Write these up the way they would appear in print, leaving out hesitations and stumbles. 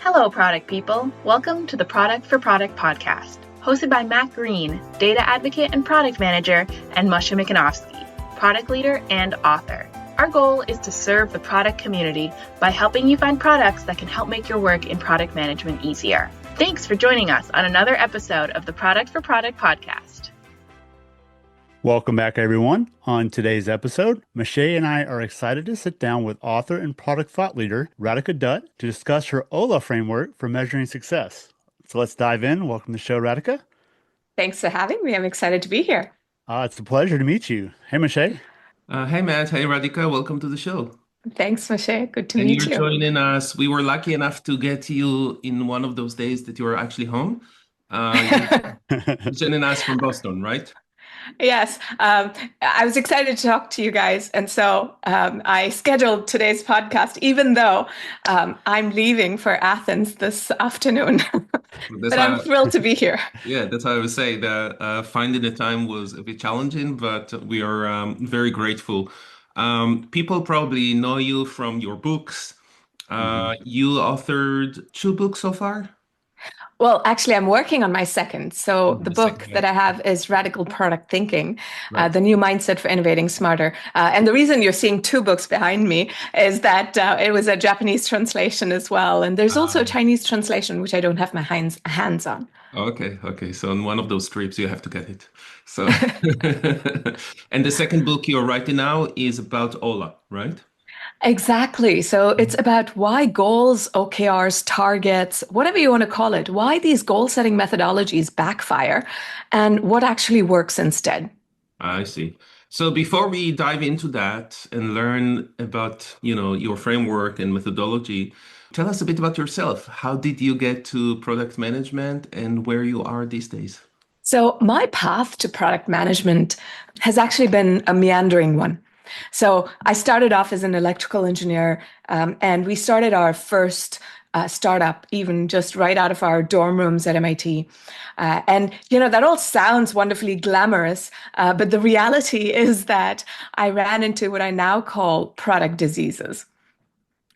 Hello, product people. Welcome to the Product for Product podcast, hosted by Matt Green, data advocate and product manager, and Moshe Mikanovsky, product leader and author. Our goal is to serve the product community by helping you find products that can help make your work in product management easier. Thanks for joining us on another episode of the Product for Product podcast. Welcome back, everyone. On today's episode, Moshe and I are excited to sit down with author and product thought leader Radhika Dutt to discuss her OHLA framework for measuring success. So let's dive in. Welcome to the show, Radhika. Thanks for having me. I'm excited to be here. It's a pleasure to meet you. Hey, Moshe. Hey, Matt. Hey, Radhika. Welcome to the show. Thanks, Moshe. Good to And meet you're you. joining us. We were lucky enough to get you in one of those days that you were actually home. You're joining us from Boston, right? Yes, I was excited to talk to you guys. And so I scheduled today's podcast, even though I'm leaving for Athens this afternoon. But I'm thrilled to be here. Yeah, that's how I would say that finding the time was a bit challenging, but we are very grateful. People probably know you from your books. You authored 2 books so far? Well, actually, I'm working on my second. So the book second, that I have is Radical Product Thinking, the new mindset for innovating smarter. And the reason you're seeing 2 books behind me is that it was a Japanese translation as well. And there's also a Chinese translation, which I don't have my hands on. Okay. So on one of those trips, you have to get it. So, and the second book you're writing now is about OHLA, right? Exactly. So it's about why goals, OKRs, targets, whatever you want to call it, why these goal-setting methodologies backfire and what actually works instead. I see. So before we dive into that and learn about, your framework and methodology, tell us a bit about yourself. How did you get to product management and where you are these days? So my path to product management has actually been a meandering one. So I started off as an electrical engineer, and we started our first startup even just right out of our dorm rooms at MIT. And, that all sounds wonderfully glamorous, but the reality is that I ran into what I now call product diseases.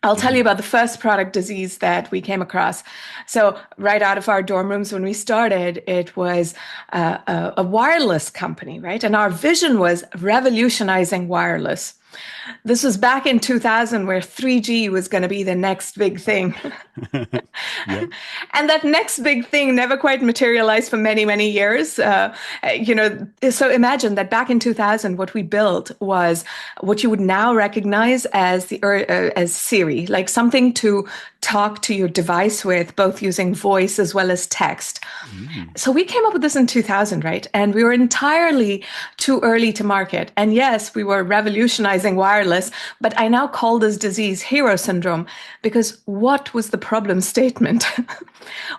I'll tell you about the first product disease that we came across. So right out of our dorm rooms when we started, it was a wireless company, right? And our vision was revolutionizing wireless. This was back in 2000 where 3G was going to be the next big thing. Yep. And that next big thing never quite materialized for many, many years. So imagine that back in 2000, what we built was what you would now recognize as as Siri, like something to talk to your device with, both using voice as well as text. So we came up with this in 2000, right? And we were entirely too early to market. And yes, we were revolutionizing wireless, but I now call this disease hero syndrome because what was the problem statement?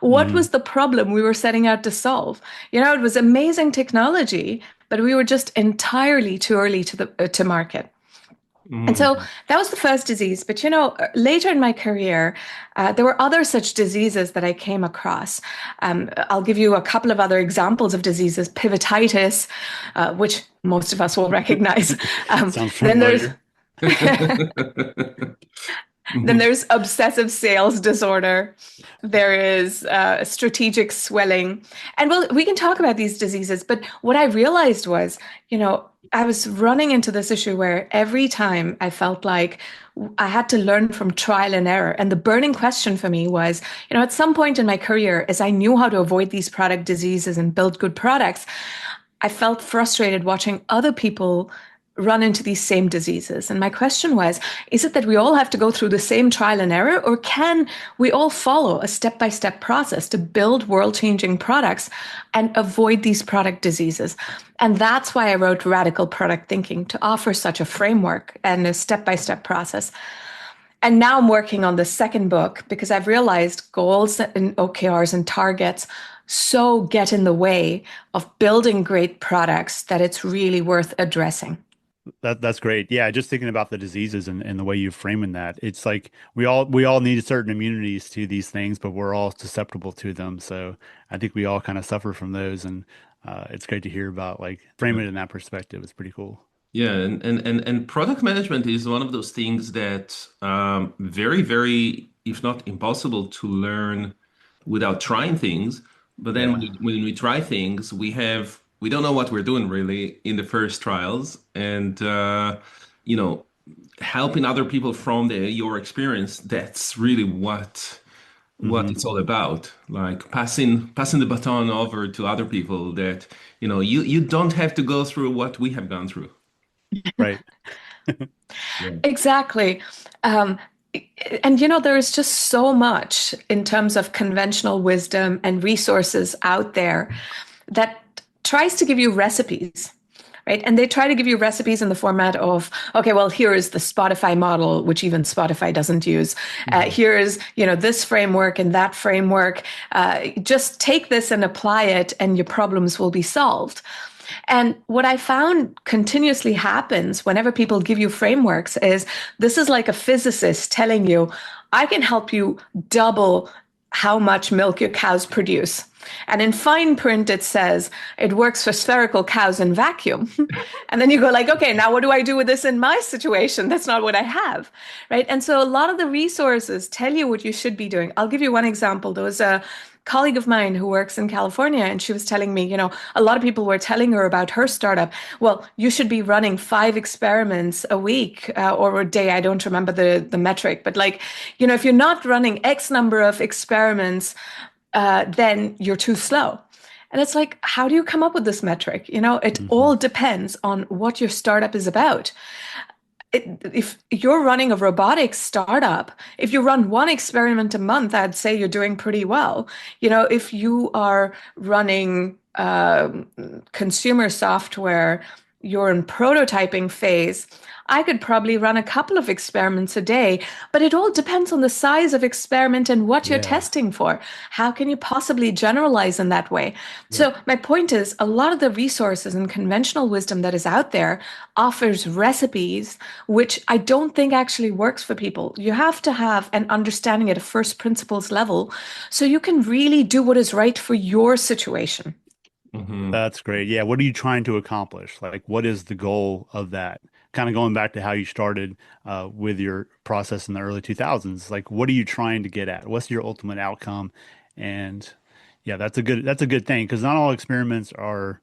What was the problem we were setting out to solve? It was amazing technology, but we were just entirely too early to market. And so that was the first disease. But, later in my career, there were other such diseases that I came across. I'll give you a couple of other examples of diseases. Pivotitis, which most of us will recognize. Sounds familiar. Then there's obsessive sales disorder. There is strategic swelling. And we can talk about these diseases. But what I realized was, I was running into this issue where every time I felt like I had to learn from trial and error. And the burning question for me was, at some point in my career, as I knew how to avoid these product diseases and build good products, I felt frustrated watching other people run into these same diseases. And my question was, is it that we all have to go through the same trial and error, or can we all follow a step-by-step process to build world-changing products and avoid these product diseases? And that's why I wrote Radical Product Thinking, to offer such a framework and a step-by-step process. And now I'm working on the second book because I've realized goals and OKRs and targets so get in the way of building great products that it's really worth addressing. That's great. Yeah, just thinking about the diseases and the way you're framing that, it's like we all need certain immunities to these things, but we're all susceptible to them. So I think we all kind of suffer from those, and it's great to hear about framing it in that perspective. It's pretty cool. Yeah, and product management is one of those things that very, very if not impossible, to learn without trying things. But then Yeah. when we try things, we don't know what we're doing really in the first trials, and you know, helping other people from your experience, that's really what Hmm. it's all about. Like passing the baton over to other people that, you don't have to go through what we have gone through. Right. Yeah. Exactly. Um, and there is just so much in terms of conventional wisdom and resources out there that tries to give you recipes, right? And they try to give you recipes in the format of, okay, well, here is the Spotify model, which even Spotify doesn't use. Mhm. Here is, this framework and that framework. Just take this and apply it, and your problems will be solved. And what I found continuously happens whenever people give you frameworks is this is like a physicist telling you, I can help you double how much milk your cows produce. And in fine print, it says it works for spherical cows in vacuum. And then you go like, okay, now what do I do with this in my situation? That's not what I have, right? And so a lot of the resources tell you what you should be doing. I'll give you one example. There was a colleague of mine who works in California, and she was telling me, a lot of people were telling her about her startup. Well, you should be running 5 experiments a week or a day. I don't remember the metric, but like, if you're not running X number of experiments, then you're too slow. And it's like, how do you come up with this metric? It Mhm. all depends on what your startup is about. If you're running a robotics startup, if you run 1 experiment a month, I'd say you're doing pretty well. If you are running consumer software, you're in prototyping phase, I could probably run a couple of experiments a day, but it all depends on the size of experiment and what you're Yeah. testing for. How can you possibly generalize in that way? Yeah. So my point is, a lot of the resources and conventional wisdom that is out there offers recipes, which I don't think actually works for people. You have to have an understanding at a first principles level so you can really do what is right for your situation. Hmm. That's great. Yeah. What are you trying to accomplish? Like, what is the goal of that? Kind of going back to how you started with your process in the early 2000s. Like, what are you trying to get at? What's your ultimate outcome? And yeah, that's a good thing because not all experiments are,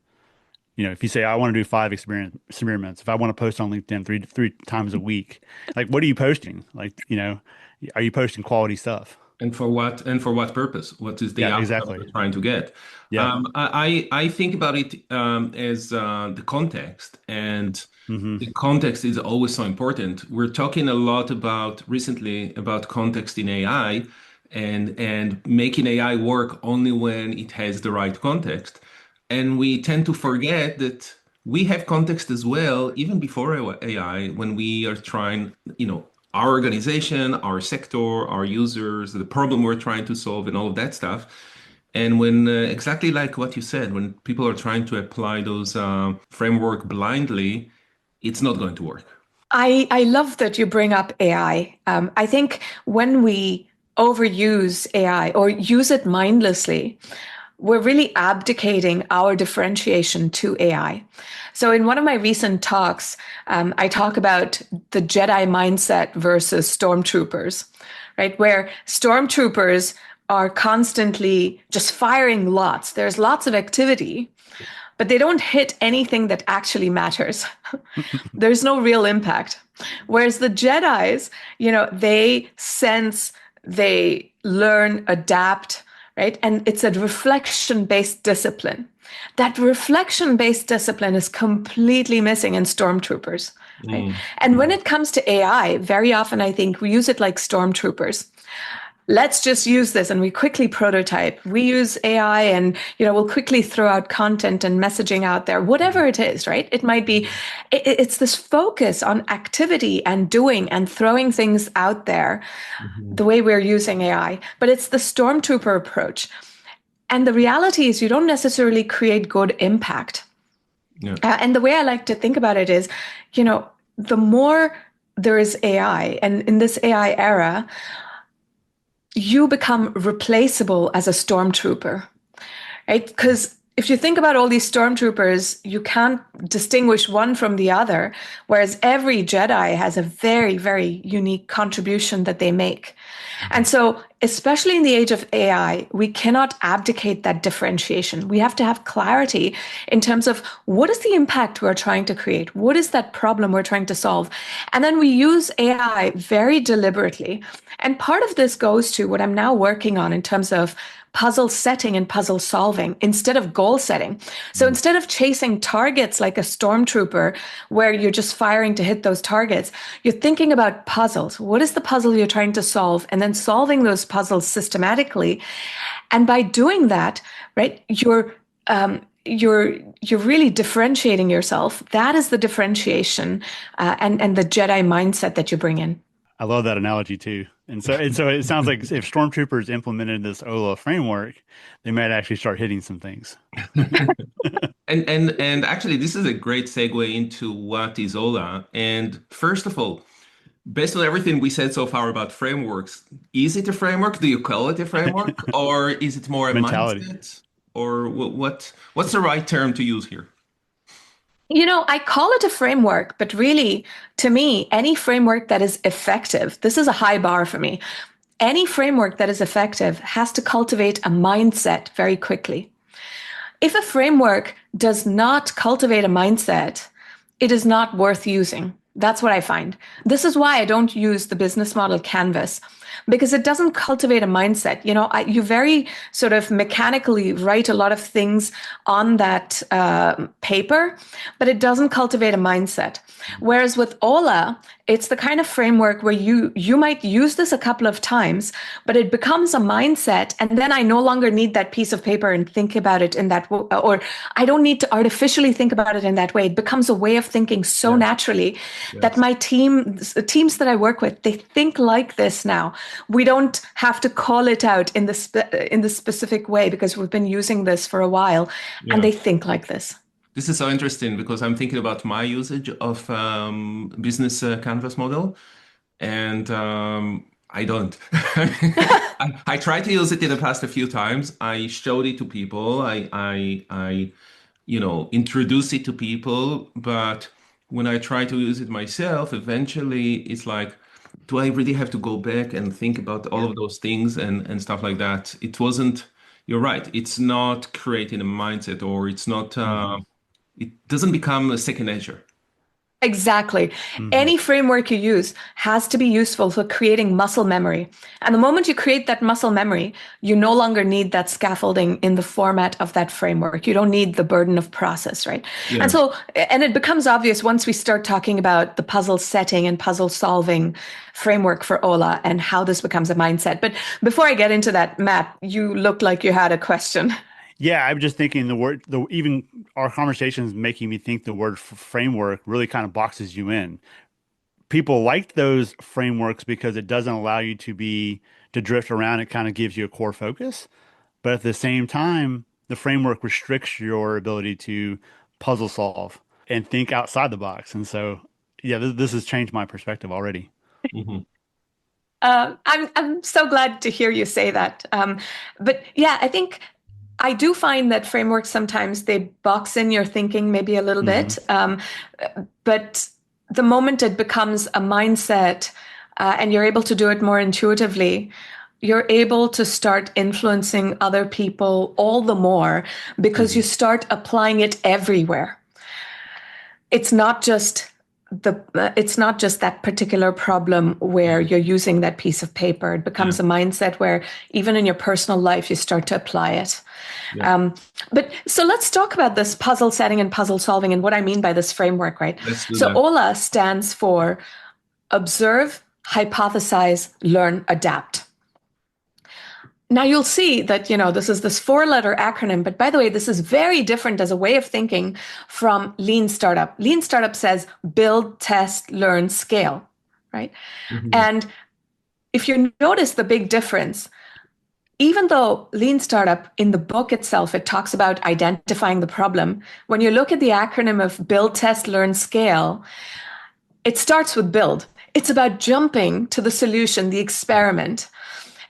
if you say I want to do 5 experiments, if I want to post on LinkedIn three times a week, like, what are you posting? Like, are you posting quality stuff? And for what purpose? What is the Yeah, outcome exactly. you're trying to get? Yep. I think about it as the context, and Hmm. the context is always so important. We're talking a lot recently about context in AI, and making AI work only when it has the right context. And we tend to forget that we have context as well, even before AI, when we are trying, our organization, our sector, our users, the problem we're trying to solve, and all of that stuff. And when, exactly like what you said, when people are trying to apply those framework blindly, it's not going to work. I love that you bring up AI. I think when we overuse AI or use it mindlessly, we're really abdicating our differentiation to AI. So, in one of my recent talks, I talk about the Jedi mindset versus stormtroopers, right? Where stormtroopers are constantly just firing lots. There's lots of activity, but they don't hit anything that actually matters. There's no real impact. Whereas the Jedis, they sense, they learn, adapt, right? And it's a reflection-based discipline. That reflection-based discipline is completely missing in stormtroopers, right? Mm. And when it comes to AI, very often I think we use it like stormtroopers. Let's just use this, and we quickly prototype. We use AI, and we'll quickly throw out content and messaging out there, whatever it is, right? It might be, it's this focus on activity and doing and throwing things out there, Mhm. the way we're using AI, but it's the stormtrooper approach. And the reality is you don't necessarily create good impact. Yeah. And the way I like to think about it is, the more there is AI, and in this AI era, you become replaceable as a stormtrooper, right? Because if you think about all these stormtroopers, you can't distinguish one from the other, whereas every Jedi has a very, very unique contribution that they make. And so, especially in the age of AI, we cannot abdicate that differentiation. We have to have clarity in terms of what is the impact we're trying to create? What is that problem we're trying to solve? And then we use AI very deliberately. And part of this goes to what I'm now working on in terms of puzzle setting and puzzle solving instead of goal setting. So instead of chasing targets like a stormtrooper where you're just firing to hit those targets, you're thinking about puzzles. What is the puzzle you're trying to solve? And then solving those puzzles systematically. And by doing that, right, you're really differentiating yourself. That is the differentiation and the Jedi mindset that you bring in. I love that analogy too. And so it sounds like if stormtroopers implemented this OHLA framework, they might actually start hitting some things. And actually, this is a great segue into what is OHLA. And first of all, based on everything we said so far about frameworks, is it a framework? Do you call it a framework, or is it more a Mentality. mindset? Or what's the right term to use here? I call it a framework, but really, to me, any framework that is effective, this is a high bar for me. Any framework that is effective has to cultivate a mindset very quickly. If a framework does not cultivate a mindset, it is not worth using. That's what I find. This is why I don't use the business model canvas, because it doesn't cultivate a mindset. You very sort of mechanically write a lot of things on that paper, but it doesn't cultivate a mindset. Whereas with OHLA, it's the kind of framework where you might use this a couple of times, but it becomes a mindset. And then I no longer need that piece of paper and think about it in that, or I don't need to artificially think about it in that way. It becomes a way of thinking so naturally that my teams that I work with, they think like this now. We don't have to call it out in the specific way because we've been using this for a while, and they think like this. This is so interesting because I'm thinking about my usage of business canvas model, and I don't. I tried to use it in the past a few times. I showed it to people. I introduced it to people, but when I try to use it myself, eventually it's like, do I really have to go back and think about all of those things and stuff like that? It wasn't, you're right. It's not creating a mindset, or it's not, it doesn't become a second nature. Exactly. Any framework you use has to be useful for creating muscle memory. And the moment you create that muscle memory, you no longer need that scaffolding in the format of that framework. You don't need the burden of process, right? Yeah. And it becomes obvious once we start talking about the puzzle setting and puzzle solving framework for OHLA and how this becomes a mindset. But before I get into that, Matt, you looked like you had a question. Yeah, I'm just thinking even our conversation is making me think the word framework really kind of boxes you in. People like those frameworks because it doesn't allow you to drift around. It kind of gives you a core focus. But at the same time, the framework restricts your ability to puzzle solve and think outside the box. And so, yeah, this has changed my perspective already. Mhm. I'm so glad to hear you say that. But yeah, I think I do find that frameworks sometimes they box in your thinking maybe a little bit, but the moment it becomes a mindset and you're able to do it more intuitively, you're able to start influencing other people all the more because you start applying it everywhere. It's not just that particular problem where you're using that piece of paper. It becomes a mindset where even in your personal life, you start to apply it. But so let's talk about this puzzle setting and puzzle solving and what I mean by this framework, right? Let's do So that. OHLA stands for observe, hypothesize, learn, adapt. Now you'll see that, this is this 4-letter acronym, but by the way, this is very different as a way of thinking from Lean Startup. Lean Startup says build, test, learn, scale, right? And if you notice the big difference, even though Lean Startup in the book itself, it talks about identifying the problem, when you look at the acronym of build, test, learn, scale, it starts with build. It's about jumping to the solution, the experiment.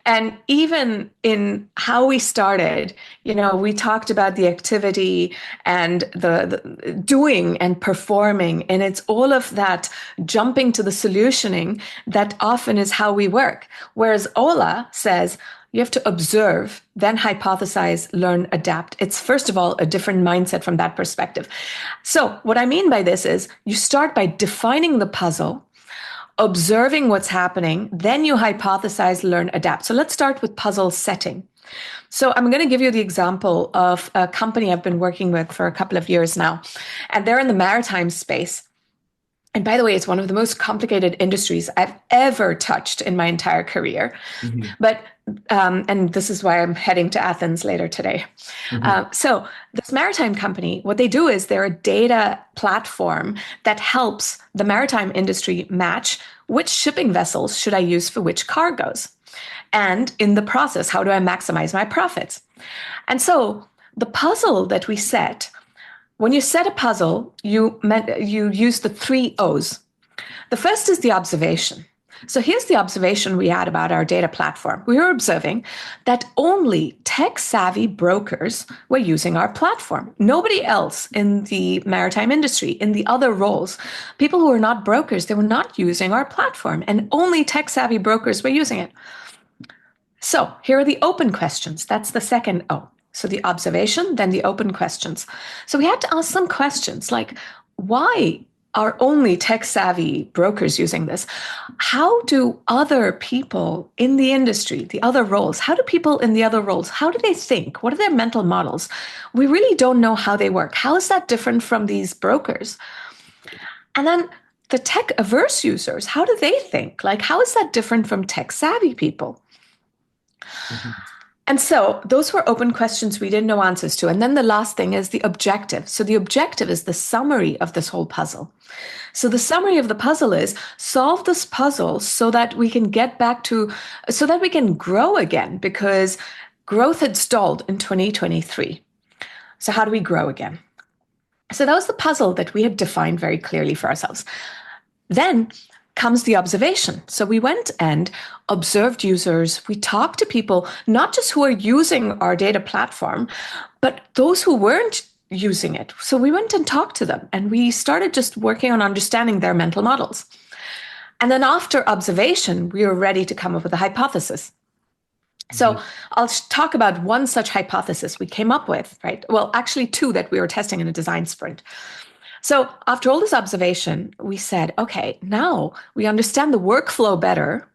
And even in how we started, we talked about the activity and the doing and performing. And it's all of that jumping to the solutioning that often is how we work. Whereas OHLA says, you have to observe, then hypothesize, learn, adapt. It's first of all a different mindset from that perspective. So what I mean by this is you start by defining the puzzle, observing what's happening, then you hypothesize, learn, adapt. So let's start with puzzle setting. So I'm going to give you the example of a company I've been working with for a couple of years now, and they're in the maritime space. And by the way, it's one of the most complicated industries I've ever touched in my entire career. Mm-hmm. But and this is why I'm heading to Athens later today. Mm-hmm. So this maritime company, what they do is they're a data platform that helps the maritime industry match which shipping vessels should I use for which cargoes. And in the process, how do I maximize my profits? And so the puzzle that we set, when you set a puzzle, you use the 3 O's. The first is the observation. So here's the observation we had about our data platform. We were observing that only tech-savvy brokers were using our platform. Nobody else in the maritime industry, in the other roles, people who were not brokers, they were not using our platform, and only tech-savvy brokers were using it. So here are the open questions. That's the second O. So the observation, then the open questions. So we had to ask some questions like, why are only tech-savvy brokers using this? How do other people in the industry, the other roles, how do people in the other roles, how do they think? What are their mental models? We really don't know how they work. How is that different from these brokers? And then the tech-averse users, how do they think? Like, how is that different from tech-savvy people? Mm-hmm. And so those were open questions we didn't know answers to. And then the last thing is the objective. So the objective is the summary of this whole puzzle. So the summary of the puzzle is solve this puzzle so that we can get back to, so that we can grow again, because growth had stalled in 2023. So how do we grow again? So that was the puzzle that we had defined very clearly for ourselves. Then comes the observation. So we went and observed users. We talked to people, not just who are using our data platform, but those who weren't using it. So we went and talked to them, and we started just working on understanding their mental models. And then after observation, we were ready to come up with a hypothesis. So I'll talk about one such hypothesis we came up with, right? Well, actually 2 that we were testing in a design sprint. So after all this observation, we said, okay, now we understand the workflow better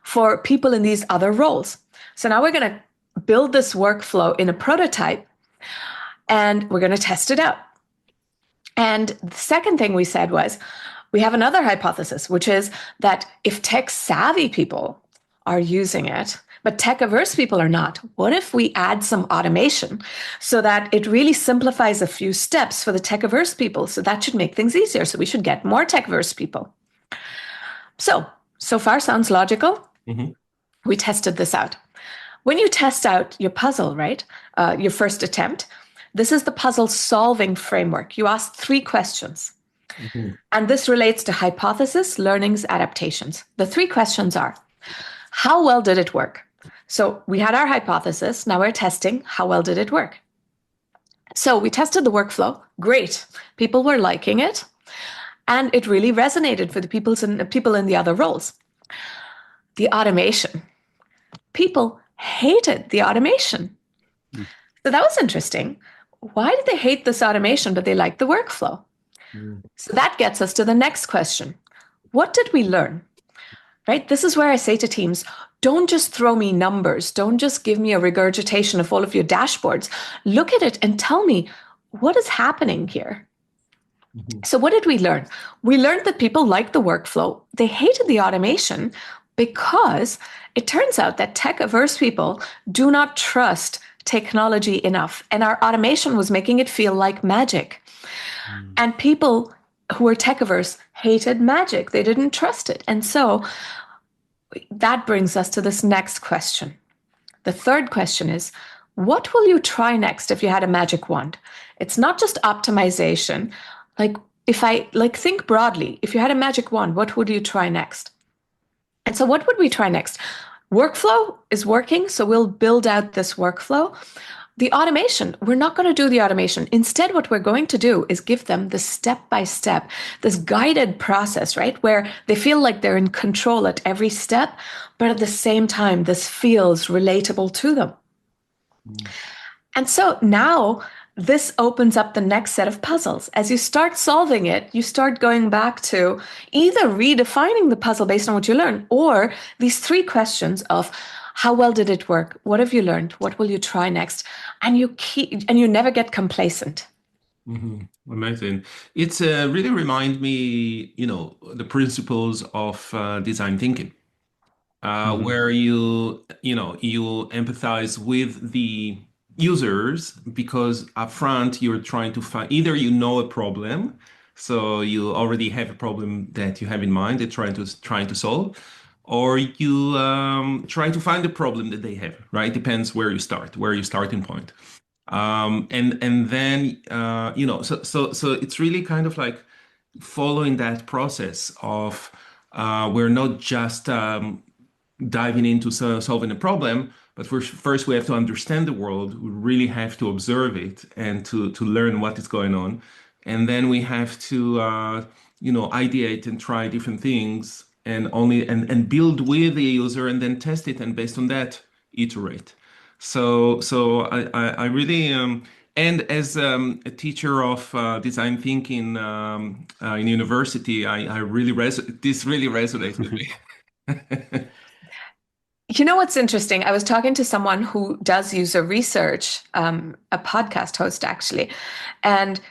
for people in these other roles. So now we're going to build this workflow in a prototype, and we're going to test it out. And the second thing we said was, we have another hypothesis, which is that if tech-savvy people are using it, but tech-averse people are not, what if we add some automation so that it really simplifies a few steps for the tech-averse people? So that should make things easier. So we should get more tech-averse people. So far sounds logical. Mm-hmm. We tested this out. When you test out your puzzle, right, your first attempt, this is the puzzle solving framework. You ask 3 questions. Mm-hmm. And this relates to hypothesis, learnings, adaptations. The 3 questions are, how well did it work? So we had our hypothesis. Now we're testing. How well did it work? So we tested the workflow. Great. People were liking it. And it really resonated for the people in the other roles. The automation. People hated the automation. So that was interesting. Why did they hate this automation, but they liked the workflow? So that gets us to the next question. What did we learn? Right? This is where I say to teams, don't just throw me numbers. Don't just give me a regurgitation of all of your dashboards. Look at it and tell me, what is happening here? Mm-hmm. So what did we learn? We learned that people liked the workflow. They hated the automation because it turns out that tech-averse people do not trust technology enough. And our automation was making it feel like magic. Mm. And people who were tech-averse hated magic. They didn't trust it. And so that brings us to this next question. The third question is, what will you try next if you had a magic wand? It's not just optimization. Think broadly, if you had a magic wand, what would you try next? And so what would we try next? Workflow is working, so we'll build out this workflow. The automation, we're not going to do the automation. Instead, what we're going to do is give them the step by step, this guided process, right? Where they feel like they're in control at every step, but at the same time, this feels relatable to them. And so now this opens up the next set of puzzles. As you start solving it, you start going back to either redefining the puzzle based on what you learn, or these three questions of how well did it work? What have you learned? What will you try next? And you never get complacent. Amazing. It's really remind me, the principles of design thinking, where you empathize with the users because upfront you're trying to find either a problem, so you already have a problem that you have in mind that trying to solve, or you try to find the problem that they have, right? Depends where you start, where your starting point. And then so it's really kind of like following that process of we're not just diving into solving a problem, but first we have to understand the world. We really have to observe it and to learn what is going on, and then we have to ideate and try different things and build with the user and then test it, and based on that iterate. So I really and as a teacher of design thinking in university, I really this really resonates with me. You know what's interesting? I was talking to someone who does user research, a podcast host actually, and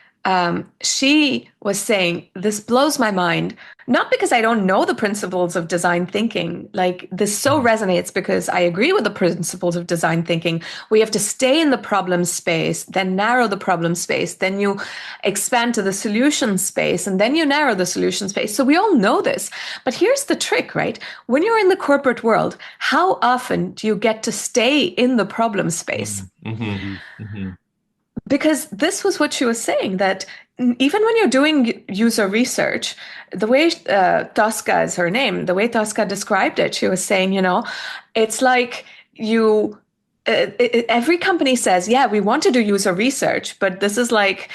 she was saying, this blows my mind, not because I don't know the principles of design thinking. Like, this so resonates because I agree with the principles of design thinking. We have to stay in the problem space, then narrow the problem space, then you expand to the solution space, and then you narrow the solution space. So we all know this. But here's the trick, right? When you're in the corporate world, how often do you get to stay in the problem space? Because this was what she was saying, that even when you're doing user research, the way Tosca is her name, the way Tosca described it, she was saying, it's like you every company says, yeah, we want to do user research, but this is like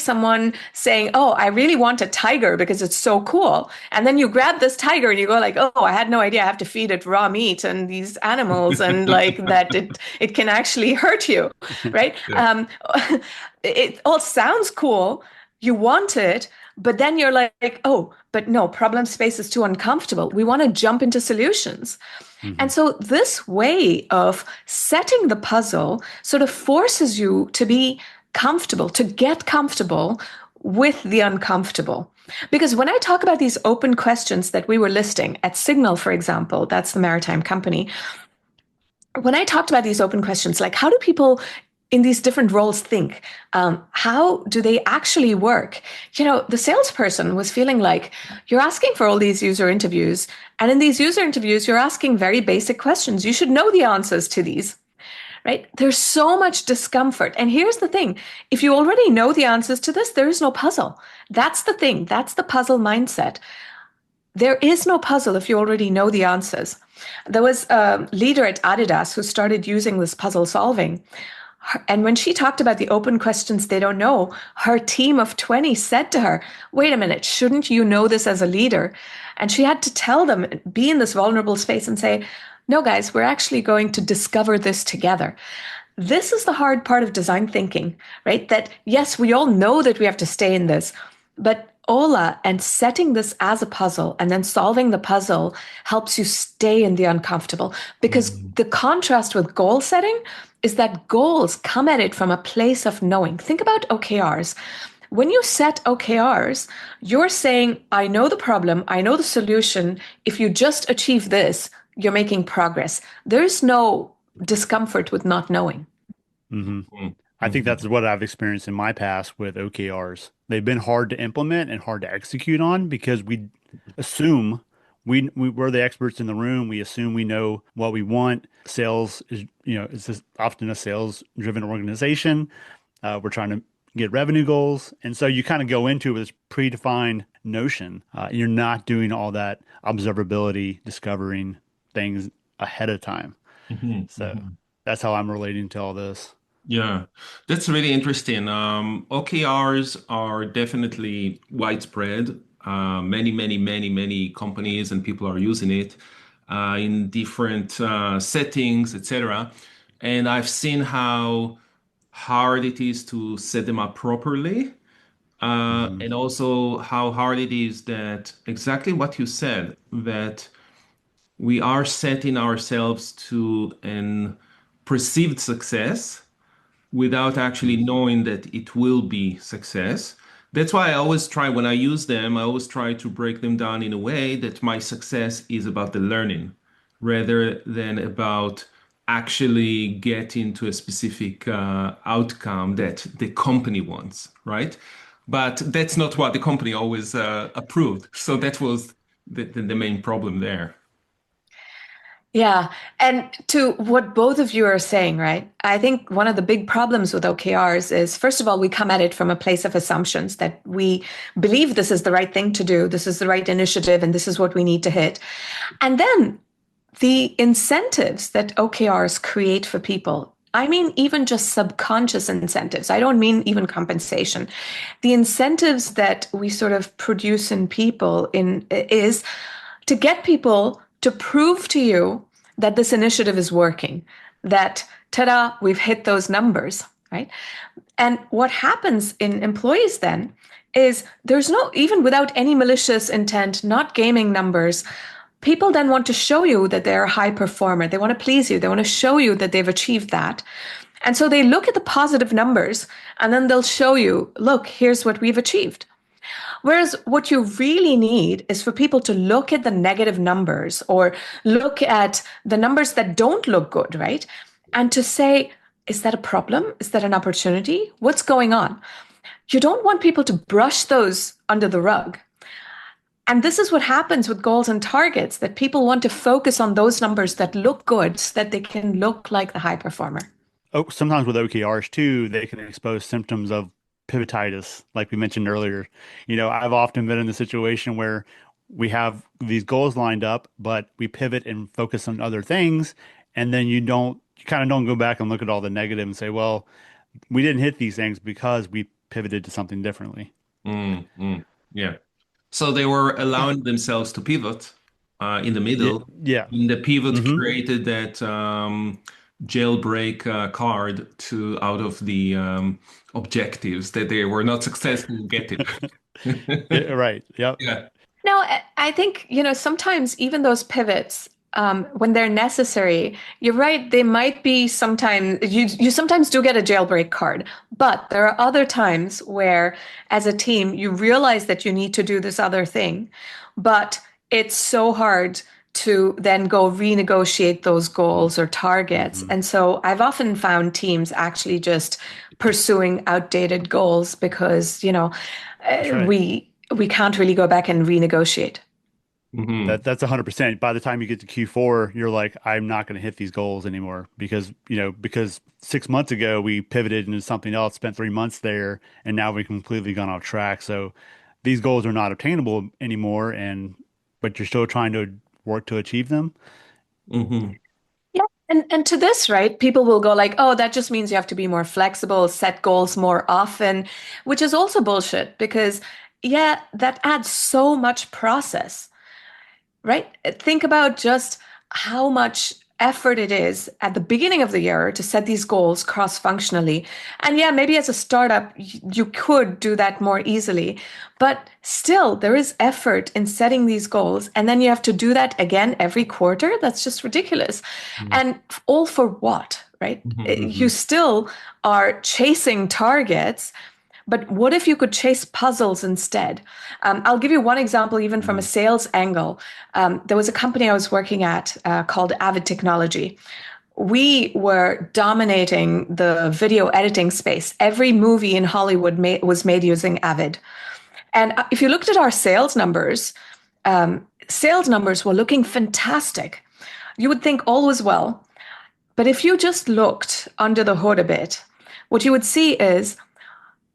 someone saying, oh, I really want a tiger because it's so cool. And then you grab this tiger and you go like, oh, I had no idea I have to feed it raw meat and these animals and like that it can actually hurt you, right? Yeah. It all sounds cool. You want it, but then you're like, oh, but no, problem space is too uncomfortable. We want to jump into solutions. And so this way of setting the puzzle sort of forces you to be comfortable, to get comfortable with the uncomfortable. Because when I talk about these open questions that we were listing at Signal, for example, that's the maritime company, when I talked about these open questions, like how do people in these different roles think? How do they actually work? The salesperson was feeling like you're asking for all these user interviews. And in these user interviews, you're asking very basic questions. You should know the answers to these, right? There's so much discomfort. And here's the thing. If you already know the answers to this, there is no puzzle. That's the thing. That's the puzzle mindset. There is no puzzle if you already know the answers. There was a leader at Adidas who started using this puzzle solving. And when she talked about the open questions they don't know, her team of 20 said to her, wait a minute, shouldn't you know this as a leader? And she had to tell them, be in this vulnerable space and say, no, guys, we're actually going to discover this together. This is the hard part of design thinking, right? That yes, we all know that we have to stay in this, but OHLA and setting this as a puzzle and then solving the puzzle helps you stay in the uncomfortable, because the contrast with goal setting is that goals come at it from a place of knowing. Think about OKRs. When you set OKRs, you're saying, I know the problem, I know the solution. If you just achieve this, you're making progress. There's no discomfort with not knowing. I think that's what I've experienced in my past with OKRs. They've been hard to implement and hard to execute on because we assume we're the experts in the room. We assume we know what we want. Sales is, it's just often a sales-driven organization. We're trying to get revenue goals. And so you kind of go into it with this predefined notion. You're not doing all that observability, discovering things ahead of time. Mhm, So mhm. that's how I'm relating to all this. Yeah, that's really interesting. OKRs are definitely widespread. Many companies and people are using it in different settings, etc. And I've seen how hard it is to set them up properly, Hmm. and also how hard it is that exactly what you said, that we are setting ourselves to an perceived success without actually knowing that it will be success. That's why I always try, when I use them, I always try to break them down in a way that my success is about the learning rather than about actually getting to a specific outcome that the company wants, right? But that's not what the company always approved. So that was the main problem there. Yeah. And to what both of you are saying, right? I think one of the big problems with OKRs is, first of all, we come at it from a place of assumptions that we believe this is the right thing to do, this is the right initiative, and this is what we need to hit. And then the incentives that OKRs create for people. I mean, even just subconscious incentives. I don't mean even compensation. The incentives that we sort of produce in people in is to get people to prove to you that this initiative is working, that ta-da, we've hit those numbers, right? And what happens in employees then is there's no, even without any malicious intent, not gaming numbers, people then want to show you that they're a high performer. They want to please you. They want to show you that they've achieved that. And so they look at the positive numbers and then they'll show you, look, here's what we've achieved. Whereas what you really need is for people to look at the negative numbers or look at the numbers that don't look good, right? And to say, is that a problem? Is that an opportunity? What's going on? You don't want people to brush those under the rug. And this is what happens with goals and targets, that people want to focus on those numbers that look good so that they can look like the high performer. Oh, sometimes with OKRs too, they can expose symptoms of pivotitis, like we mentioned earlier. I've often been in the situation where we have these goals lined up, but we pivot and focus on other things, and then you kind of don't go back and look at all the negative and say, well, we didn't hit these things because we pivoted to something differently. Mm, mm, yeah. So they were allowing themselves to pivot in the Yeah, middle. yeah. And the pivot Hmm. created that jailbreak card to out of the objectives that they were not successful getting. Yeah, right. Yep. Yeah. No, I think, sometimes even those pivots, when they're necessary, you're right, they might be sometimes, you sometimes do get a jailbreak card, but there are other times where, as a team, you realize that you need to do this other thing, but it's so hard to then go renegotiate those goals or targets. Hmm. And so I've often found teams actually just pursuing outdated goals because, That's right. we can't really go back and renegotiate. Hmm. That's 100%. By the time you get to Q4, you're like, I'm not going to hit these goals anymore because 6 months ago we pivoted into something else, spent 3 months there, and now we've completely gone off track. So these goals are not obtainable anymore, but you're still trying to work to achieve them. Hmm. Yeah. And to this, right, people will go like, oh, that just means you have to be more flexible, set goals more often, which is also bullshit because, yeah, that adds so much process. Right? Think about just how much effort it is at the beginning of the year to set these goals cross-functionally. And yeah, maybe as a startup, you could do that more easily, but still there is effort in setting these goals. And then you have to do that again every quarter. That's just ridiculous. And all for what, right? You Hmm. still are chasing targets, but what if you could chase puzzles instead? I'll give you one example, even from a Mhm. sales angle. There was a company I was working at called Avid Technology. We were dominating the video editing space. Every movie in Hollywood was made using Avid. And if you looked at our sales numbers were looking fantastic. You would think all was well. But if you just looked under the hood a bit, what you would see is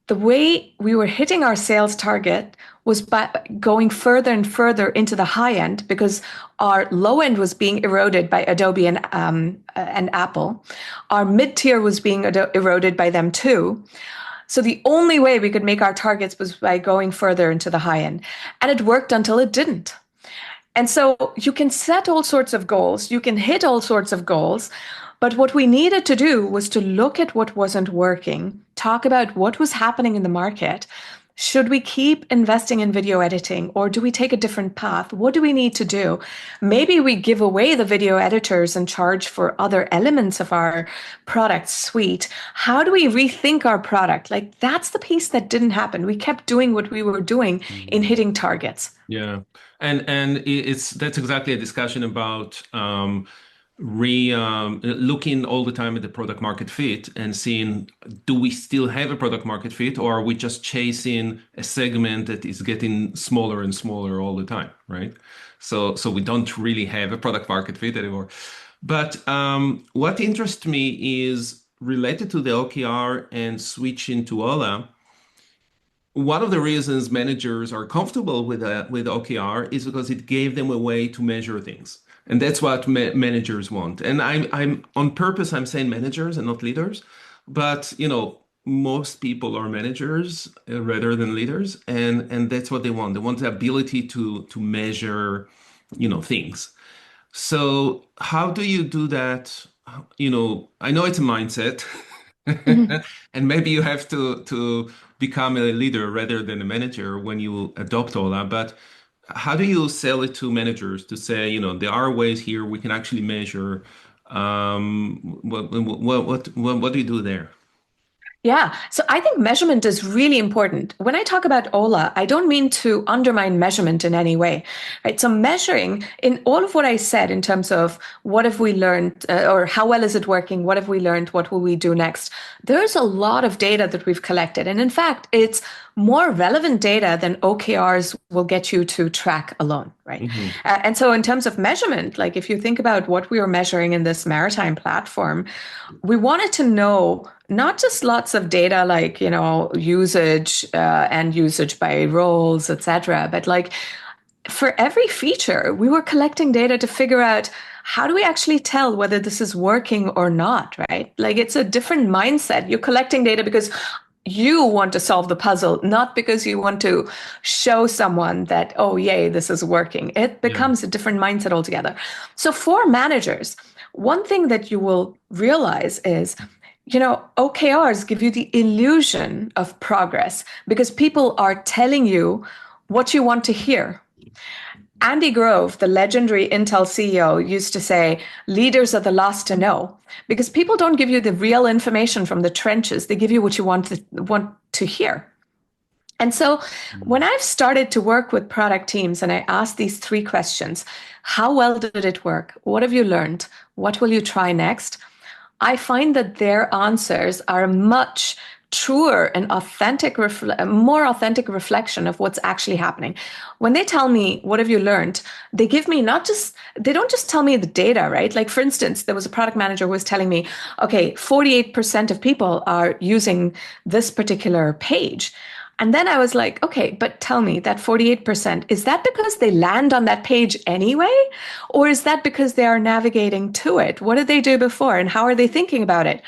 the way we were hitting our sales target was by going further and further into the high end because our low end was being eroded by Adobe and Apple. Our mid tier was being eroded by them too. So the only way we could make our targets was by going further into the high end. And it worked until it didn't. And so you can set all sorts of goals, you can hit all sorts of goals, but what we needed to do was to look at what wasn't working, talk about what was happening in the market. Should we keep investing in video editing or do we take a different path? What do we need to do? Maybe we give away the video editors and charge for other elements of our product suite. How do we rethink our product? Like that's the piece that didn't happen. We kept doing what we were doing in hitting targets. Yeah. And that's exactly a discussion about looking all the time at the product market fit and seeing, do we still have a product market fit, or are we just chasing a segment that is getting smaller and smaller all the time, right? So we don't really have a product market fit anymore. But what interests me is related to the OKR and switching to OHLA. One of the reasons managers are comfortable with OKR is because it gave them a way to measure things. And that's what managers want. And I'm on purpose, I'm saying managers and not leaders. But, most people are managers rather than leaders. And that's what they want. They want the ability to measure, things. So how do you do that? I know it's a mindset. And maybe you have to become a leader rather than a manager when you adopt OHLA. But how do you sell it to managers to say, there are ways here we can actually measure? What do you do there? Yeah, so I think measurement is really important. When I talk about OHLA, I don't mean to undermine measurement in any way, right? So measuring in all of what I said in terms of what have we learned or how well is it working? What have we learned? What will we do next? There's a lot of data that we've collected. And in fact, it's more relevant data than OKRs will get you to track alone, right? Mm-hmm. And so in terms of measurement, like if you think about what we were measuring in this maritime platform, we wanted to know not just lots of data like, usage and usage by roles, etc., but like for every feature, we were collecting data to figure out how do we actually tell whether this is working or not, right? Like it's a different mindset. You're collecting data because you want to solve the puzzle, not because you want to show someone that, oh, yay, this is working. It becomes a different mindset altogether. So for managers, one thing that you will realize is, OKRs give you the illusion of progress because people are telling you what you want to hear. Andy Grove, the legendary Intel CEO, used to say, leaders are the last to know, because people don't give you the real information from the trenches. They give you what you want to hear. And so when I've started to work with product teams and I ask these three questions, how well did it work? What have you learned? What will you try next? I find that their answers are much truer and more authentic reflection of what's actually happening. When they tell me, what have you learned? They give me they don't just tell me the data, right? Like for instance, there was a product manager who was telling me, okay, 48% of people are using this particular page. And then I was like, okay, but tell me that 48%, is that because they land on that page anyway? Or is that because they are navigating to it? What did they do before? And how are they thinking about it?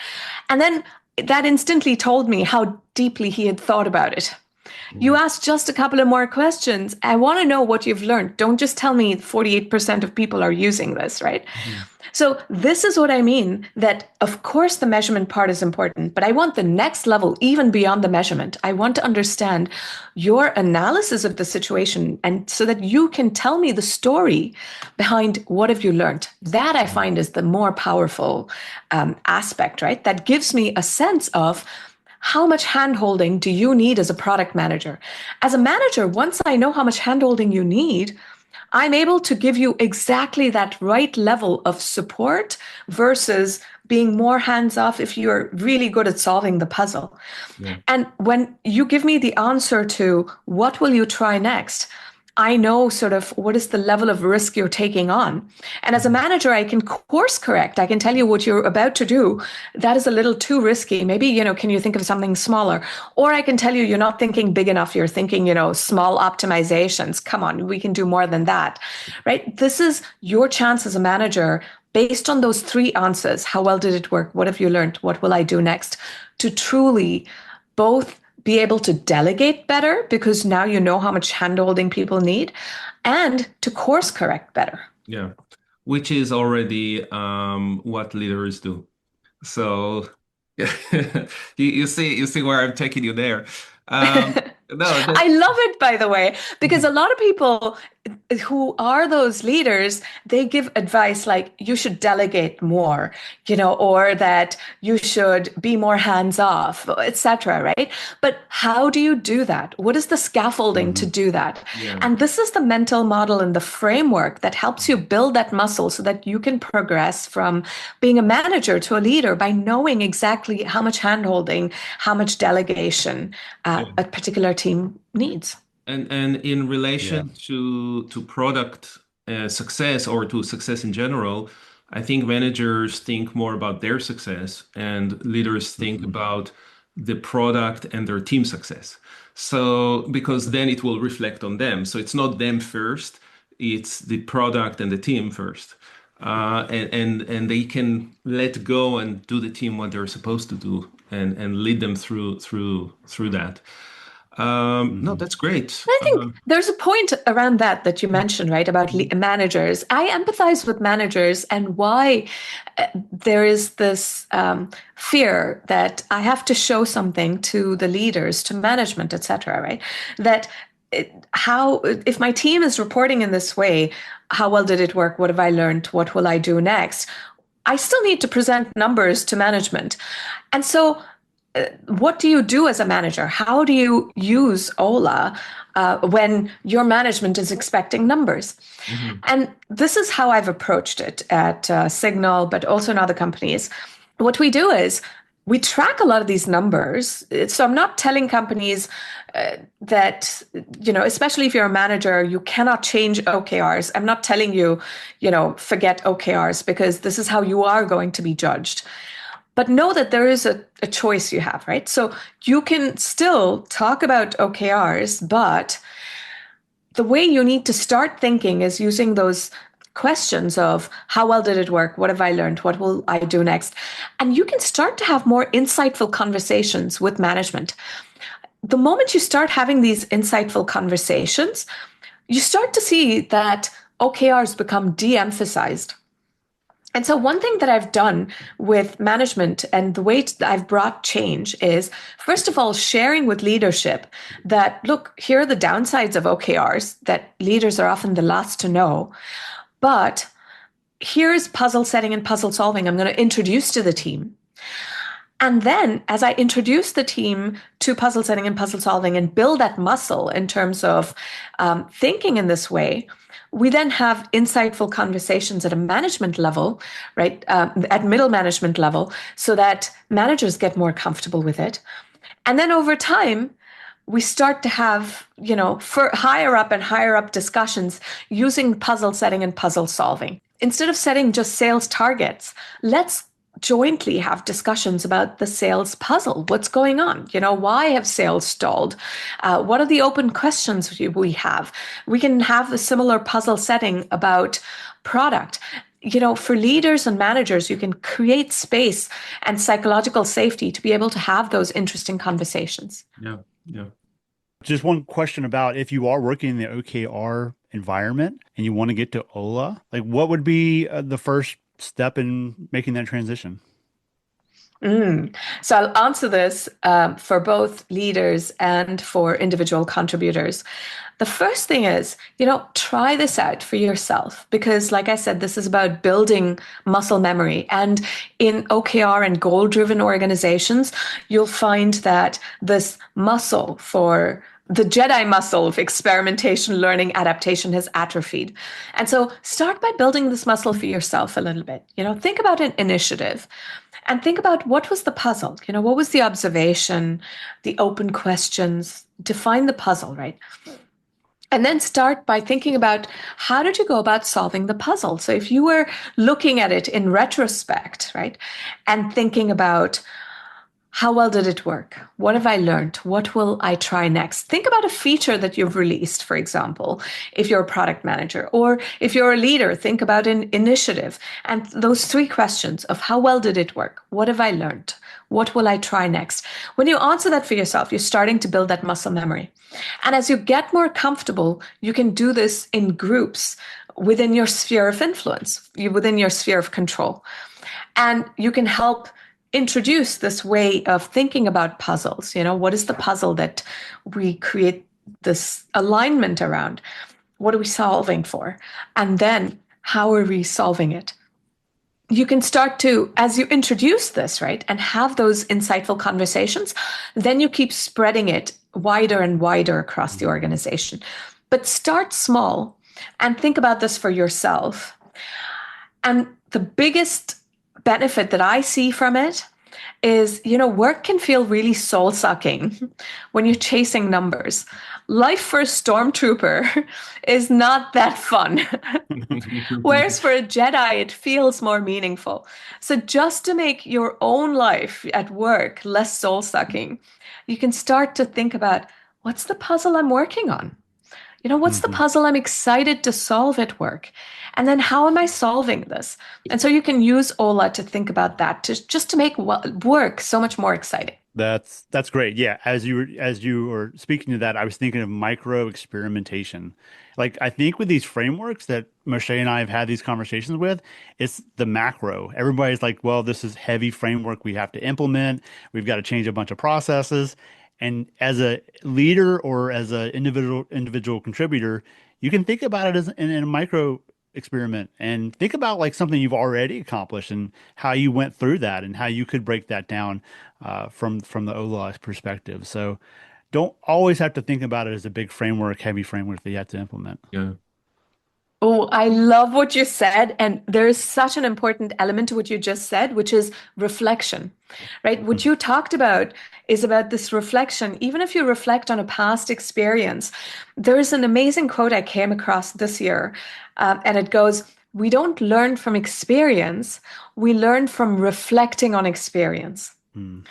And then that instantly told me how deeply he had thought about it. You asked just a couple of more questions. I want to know what you've learned. Don't just tell me 48% of people are using this, right? Mm-hmm. So this is what I mean, that of course the measurement part is important, but I want the next level, even beyond the measurement. I want to understand your analysis of the situation, and so that you can tell me the story behind what have you learned. That I find is the more powerful aspect, right? That gives me a sense of how much handholding do you need as a product manager? As a manager, once I know how much handholding you need, I'm able to give you exactly that right level of support versus being more hands-off if you're really good at solving the puzzle. Yeah. And when you give me the answer to what will you try next, I know sort of what is the level of risk you're taking on. And as a manager, I can course correct. I can tell you what you're about to do. That is a little too risky. Maybe, can you think of something smaller? Or I can tell you, you're not thinking big enough. You're thinking, small optimizations. Come on, we can do more than that, right? This is your chance as a manager based on those three answers. How well did it work? What have you learned? What will I do next? To truly both be able to delegate better because now you know how much handholding people need, and to course correct better. Yeah, which is already what leaders do. So you see where I'm taking you there. No, I love it, by the way, because a lot of people who are those leaders, they give advice like you should delegate more, or that you should be more hands off, etc. Right? But how do you do that? What is the scaffolding to do that? Yeah. And this is the mental model and the framework that helps you build that muscle so that you can progress from being a manager to a leader by knowing exactly how much handholding, how much delegation a particular team needs. And in relation to product success or to success in general, I think managers think more about their success and leaders think about the product and their team success. So because then it will reflect on them. So it's not them first, it's the product and the team first. And they can let go and do the team what they're supposed to do and lead them through that. No, that's great. I think there's a point around that you mentioned, right, about managers. I empathize with managers and why there is this fear that I have to show something to the leaders, to management, etc. Right? That if my team is reporting in this way, how well did it work? What have I learned? What will I do next? I still need to present numbers to management, and so. What do you do as a manager? How do you use OHLA when your management is expecting numbers? And this is how I've approached it at Signal, but also in other companies. What we do is we track a lot of these numbers. So I'm not telling companies that, especially if you're a manager, you cannot change OKRs. I'm not telling you, forget OKRs because this is how you are going to be judged. But know that there is a choice you have, right? So you can still talk about OKRs, but the way you need to start thinking is using those questions of how well did it work? What have I learned? What will I do next? And you can start to have more insightful conversations with management. The moment you start having these insightful conversations, you start to see that OKRs become de-emphasized. And so one thing that I've done with management and the way I've brought change is, first of all, sharing with leadership that, look, here are the downsides of OKRs that leaders are often the last to know. But here's puzzle setting and puzzle solving I'm going to introduce to the team. And then as I introduce the team to puzzle setting and puzzle solving and build that muscle in terms of thinking in this way, we then have insightful conversations at a management level, right, at middle management level, so that managers get more comfortable with it. And then over time, we start to have, for higher up and higher up discussions using puzzle setting and puzzle solving. Instead of setting just sales targets, let's jointly have discussions about the sales puzzle. What's going on? Why have sales stalled? What are the open questions we have? We can have a similar puzzle setting about product. For leaders and managers, you can create space and psychological safety to be able to have those interesting conversations. Yeah, yeah. Just one question about if you are working in the OKR environment and you want to get to OHLA, like what would be the first step in making that transition? So I'll answer this for both leaders and for individual contributors. The first thing is, try this out for yourself, because like I said, this is about building muscle memory. And in OKR and goal-driven organizations, you'll find that this muscle for the Jedi muscle of experimentation, learning, adaptation has atrophied. And so start by building this muscle for yourself a little bit. Think about an initiative and think about what was the puzzle? What was the observation, the open questions? Define the puzzle, right? And then start by thinking about how did you go about solving the puzzle? So if you were looking at it in retrospect, right, and thinking about how well did it work? What have I learned? What will I try next? Think about a feature that you've released, for example, if you're a product manager, or if you're a leader, think about an initiative. And those three questions of how well did it work? What have I learned? What will I try next? When you answer that for yourself, you're starting to build that muscle memory. And as you get more comfortable, you can do this in groups within your sphere of influence, within your sphere of control. And you can help introduce this way of thinking about puzzles. What is the puzzle that we create this alignment around? What are we solving for? And then how are we solving it? You can start to, as you introduce this, right, and have those insightful conversations, then you keep spreading it wider and wider across the organization. But start small and think about this for yourself. And the biggest benefit that I see from it is, work can feel really soul sucking when you're chasing numbers. Life for a stormtrooper is not that fun. Whereas for a Jedi, it feels more meaningful. So just to make your own life at work less soul sucking, you can start to think about, what's the puzzle I'm working on? What's the puzzle I'm excited to solve at work? And then how am I solving this? And so you can use OHLA to think about that, just to make work so much more exciting. That's great. Yeah, as you were speaking to that, I was thinking of micro experimentation. Like I think with these frameworks that Moshe and I have had these conversations with, it's the macro. Everybody's like, well, this is heavy framework we have to implement. We've got to change a bunch of processes. And as a leader or as an individual contributor, you can think about it as in a micro experiment and think about like something you've already accomplished and how you went through that and how you could break that down from the OLA perspective. So don't always have to think about it as a big framework, heavy framework that you have to implement. Yeah. Oh, I love what you said. And there is such an important element to what you just said, which is reflection, right? What you talked about is about this reflection. Even if you reflect on a past experience, there is an amazing quote I came across this year, and it goes, "We don't learn from experience, we learn from reflecting on experience." Mhm.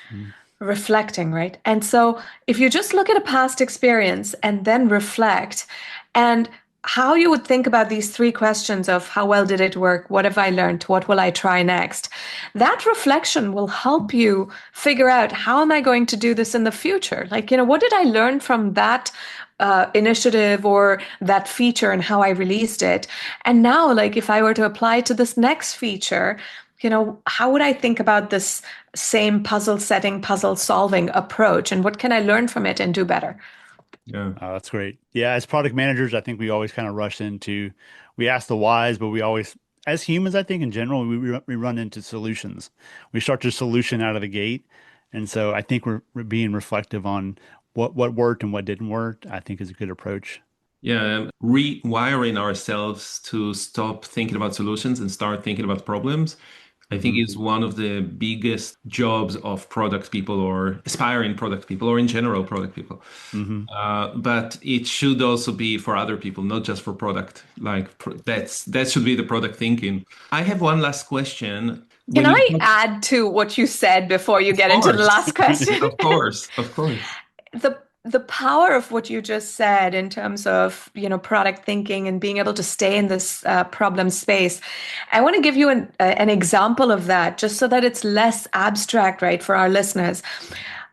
Reflecting, right? And so if you just look at a past experience and then reflect, and how you would think about these three questions of how well did it work? What have I learned? What will I try next? That reflection will help you figure out, how am I going to do this in the future? Like, what did I learn from that initiative or that feature and how I released it? And now, like, if I were to apply to this next feature, how would I think about this same puzzle setting, puzzle solving approach, and what can I learn from it and do better? Yeah. That's great. Yeah, as product managers, I think we always kind of rush into, we ask the whys, but we always, as humans, I think in general, we run into solutions. We start to solution out of the gate. And so I think we're being reflective on what worked and what didn't work, I think is a good approach. Yeah, and rewiring ourselves to stop thinking about solutions and start thinking about problems, I think Hmm. is one of the biggest jobs of product people or aspiring product people or in general product people. Hmm. But it should also be for other people, not just for product. Like that should be the product thinking. I have one last question. Can When you I talk, add to what you said before you of get into the course, last question? of course, of course. The power of what you just said in terms of product thinking and being able to stay in this problem space, I want to give you an example of that, just so that it's less abstract, right, for our listeners.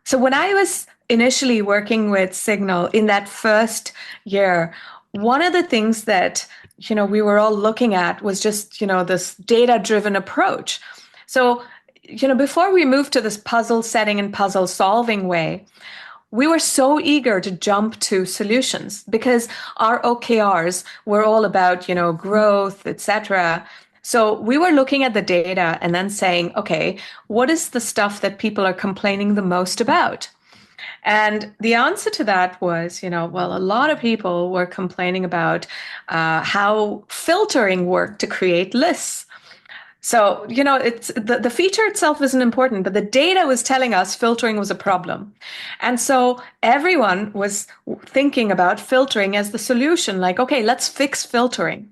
So when I was initially working with Signal in that first year, one of the things that we were all looking at was just this data driven approach. So before we moved to this puzzle setting and puzzle solving way, we were so eager to jump to solutions because our OKRs were all about, growth, etc. So we were looking at the data and then saying, okay, what is the stuff that people are complaining the most about? And the answer to that was, well, a lot of people were complaining about how filtering worked to create lists. So, it's the feature itself isn't important, but the data was telling us filtering was a problem. And so everyone was thinking about filtering as the solution, like, okay, let's fix filtering.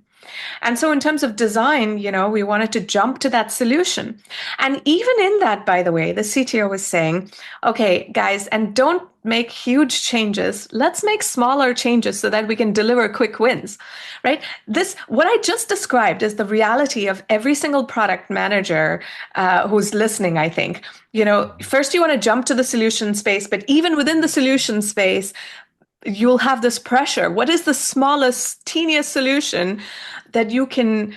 And so in terms of design, we wanted to jump to that solution. And even in that, by the way, the CTO was saying, okay, guys, and don't make huge changes. Let's make smaller changes so that we can deliver quick wins, right? What I just described is the reality of every single product manager who's listening, I think. First you want to jump to the solution space, but even within the solution space, you'll have this pressure. What is the smallest, teeniest solution that you can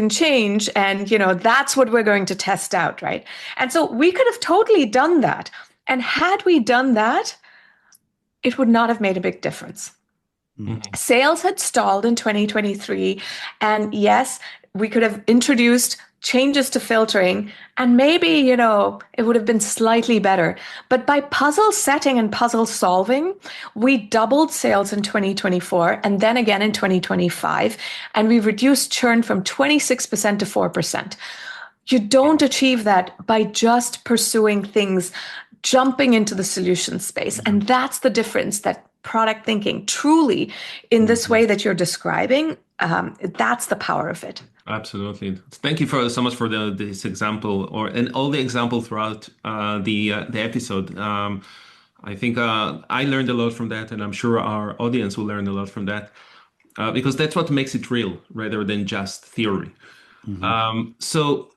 change? And that's what we're going to test out, right? And so we could have totally done that. And had we done that, it would not have made a big difference. Mm-hmm. Sales had stalled in 2023. And yes, we could have introduced changes to filtering, and maybe, it would have been slightly better. But by puzzle setting and puzzle solving, we doubled sales in 2024 and then again in 2025. And we reduced churn from 26% to 4%. You don't achieve that by just pursuing things, jumping into the solution space. And that's the difference, that product thinking truly in this way that you're describing, that's the power of it. Absolutely. Thank you so much for this example, and all the example throughout the episode. I think I learned a lot from that, and I'm sure our audience will learn a lot from that, because that's what makes it real rather than just theory. So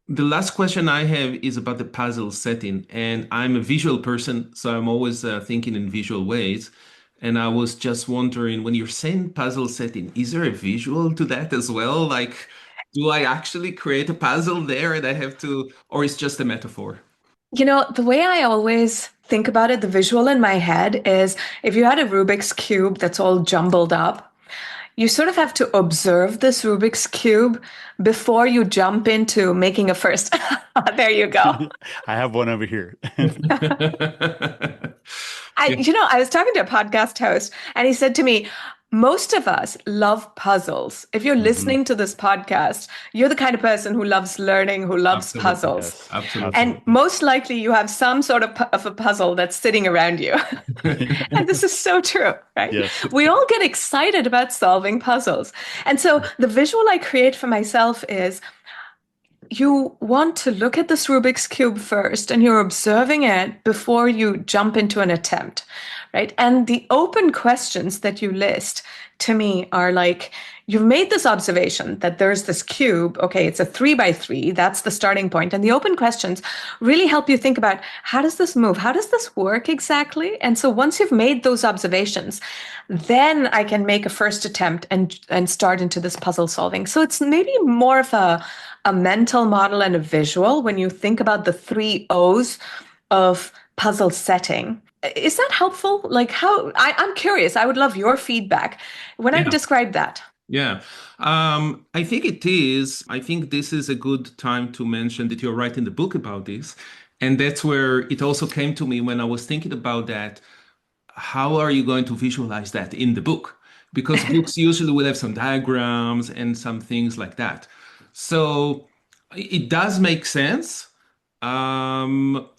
the last question I have is about the puzzle setting, and I'm a visual person, so I'm always thinking in visual ways. And I was just wondering, when you're saying puzzle setting, is there a visual to that as well? Like, do I actually create a puzzle there and I have to, or it's just a metaphor? The way I always think about it, the visual in my head is, if you had a Rubik's Cube that's all jumbled up, you sort of have to observe this Rubik's Cube before you jump into making a first. There you go. I have one over here. I was talking to a podcast host and he said to me, most of us love puzzles. If you're listening to this podcast, you're the kind of person who loves learning, who loves Absolutely. puzzles. Yes, Absolutely. And most likely you have some sort of a puzzle that's sitting around you. And this is so true, right? Yes. We all get excited about solving puzzles. And so the visual I create for myself is, you want to look at this Rubik's Cube first, and you're observing it before you jump into an attempt, right? And the open questions that you list to me are like, you've made this observation that there's this cube. Okay, it's a 3x3. That's the starting point. And the open questions really help you think about, how does this move? How does this work exactly? And so once you've made those observations, then I can make a first attempt and start into this puzzle solving. So it's maybe more of a mental model and a visual when you think about the 3 O's of puzzle setting. Is that helpful? Like, I'm curious. I would love your feedback when I describe that. Yeah, I think it is. I think this is a good time to mention that you're writing the book about this. And that's where it also came to me when I was thinking about that. How are you going to visualize that in the book? Because books usually will have some diagrams and some things like that. So it does make sense. What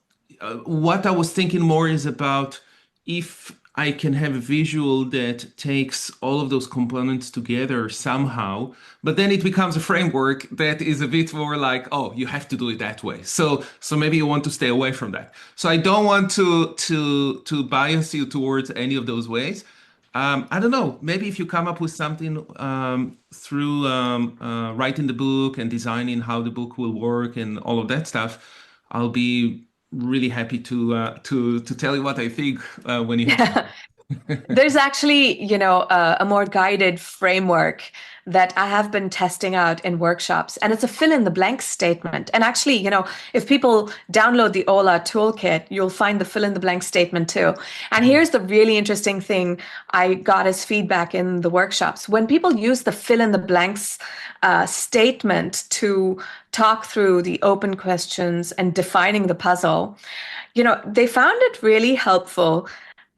I was thinking more is about if I can have a visual that takes all of those components together somehow, but then it becomes a framework that is a bit more like, oh, you have to do it that way. So maybe you want to stay away from that. So I don't want to bias you towards any of those ways. I don't know. Maybe if you come up with something through writing the book and designing how the book will work and all of that stuff, I'll be really happy to tell you what I think when you have. There's actually, a more guided framework that I have been testing out in workshops, and it's a fill in the blank statement. And actually, if people download the OHLA toolkit, you'll find the fill in the blank statement too. And here's the really interesting thing I got as feedback in the workshops. When people use the fill in the blanks statement to talk through the open questions and defining the puzzle, they found it really helpful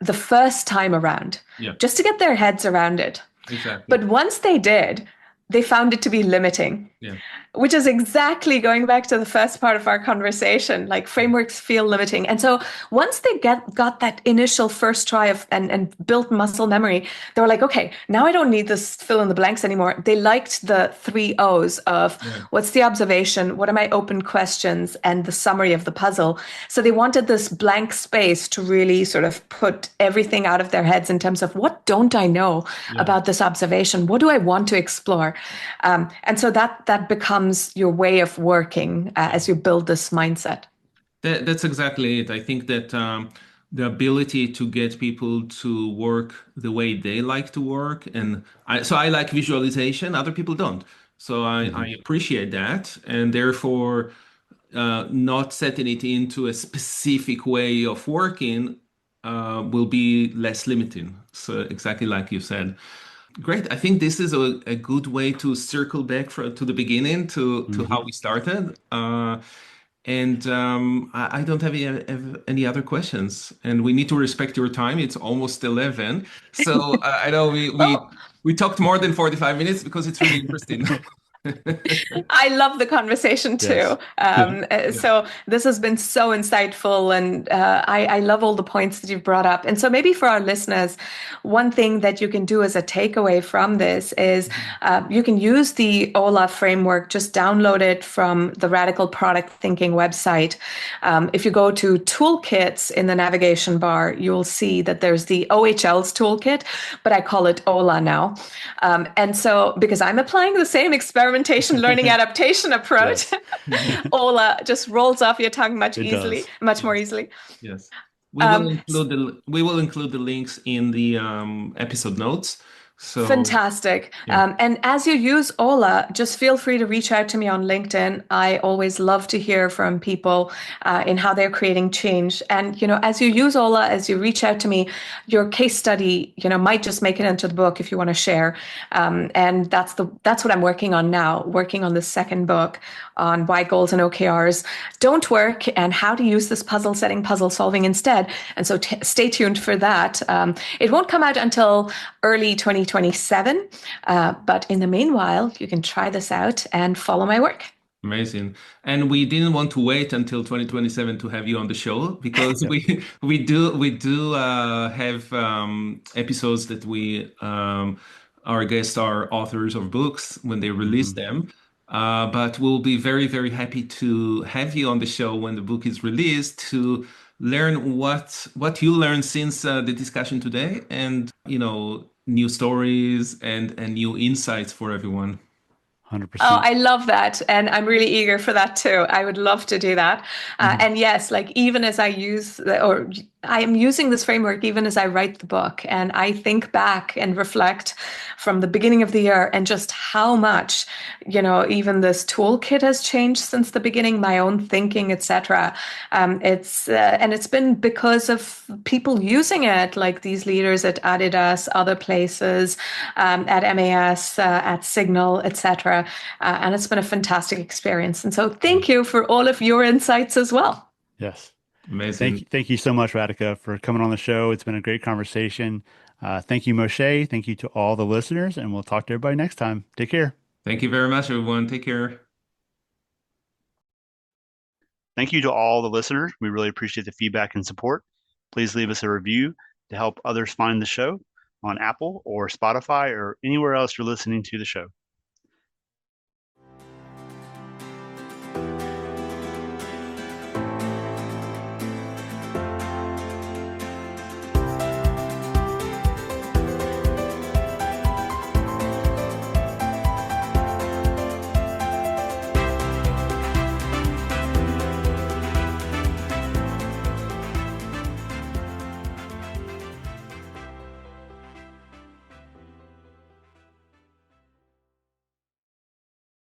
the first time around, just to get their heads around it. Exactly. But once they did, they found it to be limiting. Yeah. Which is exactly going back to the first part of our conversation. Like frameworks feel limiting. And so once they got that initial first try of and built muscle memory, they were like, okay, now I don't need this fill in the blanks anymore. They liked the 3 O's of what's the observation, what are my open questions, and the summary of the puzzle. So they wanted this blank space to really sort of put everything out of their heads in terms of what don't I know about this observation? What do I want to explore? And so that becomes your way of working as you build this mindset. That's exactly it. I think that the ability to get people to work the way they like to work, and so I like visualization, other people don't. So I appreciate that, and therefore not setting it into a specific way of working will be less limiting. So exactly like you said. Great. I think this is a good way to circle back to the beginning to how we started. And I don't have any other questions. And we need to respect your time. It's almost 11. So I know Well, we talked more than 45 minutes because it's really interesting. I love the conversation too. So this has been so insightful, and I love all the points that you've brought up. And so maybe for our listeners, one thing that you can do as a takeaway from this is you can use the OHLA framework, just download it from the Radical Product Thinking website. If you go to toolkits in the navigation bar, you'll see that there's the OHL's toolkit, but I call it OHLA now. And so because I'm applying the same experimentation learning adaptation approach, OHLA just rolls off your tongue much more easily. Yes. We will include the links in the episode notes. So fantastic. And as you use OHLA, just feel free to reach out to me on LinkedIn. I always love to hear from people in how they're creating change. And, as you use OHLA, as you reach out to me, your case study, might just make it into the book if you want to share. And that's what I'm working on now, working on the second book on why goals and OKRs don't work and how to use this puzzle setting, puzzle solving instead. And so stay tuned for that. It won't come out until early 2027. But in the meanwhile, you can try this out and follow my work. Amazing. And we didn't want to wait until 2027 to have you on the show because we do have episodes that our guests are authors of books when they release them. But we'll be very, very happy to have you on the show when the book is released to learn what you learned since the discussion today, and new stories and new insights for everyone. 100%. Oh, I love that. And I'm really eager for that too. I would love to do that. And yes, like even as I am using this framework even as I write the book, and I think back and reflect from the beginning of the year and just how much, even this toolkit has changed since the beginning, my own thinking, etc. And it's been because of people using it, like these leaders at Adidas, other places, at MAS, at Signal, etc. And it's been a fantastic experience. And so thank you for all of your insights as well. Yes. Amazing. Thank you so much, Radhika, for coming on the show. It's been a great conversation. Thank you, Moshe. Thank you to all the listeners, and we'll talk to everybody next time. Take care. Thank you very much, everyone. Take care. Thank you to all the listeners. We really appreciate the feedback and support. Please leave us a review to help others find the show on Apple or Spotify or anywhere else you're listening to the show.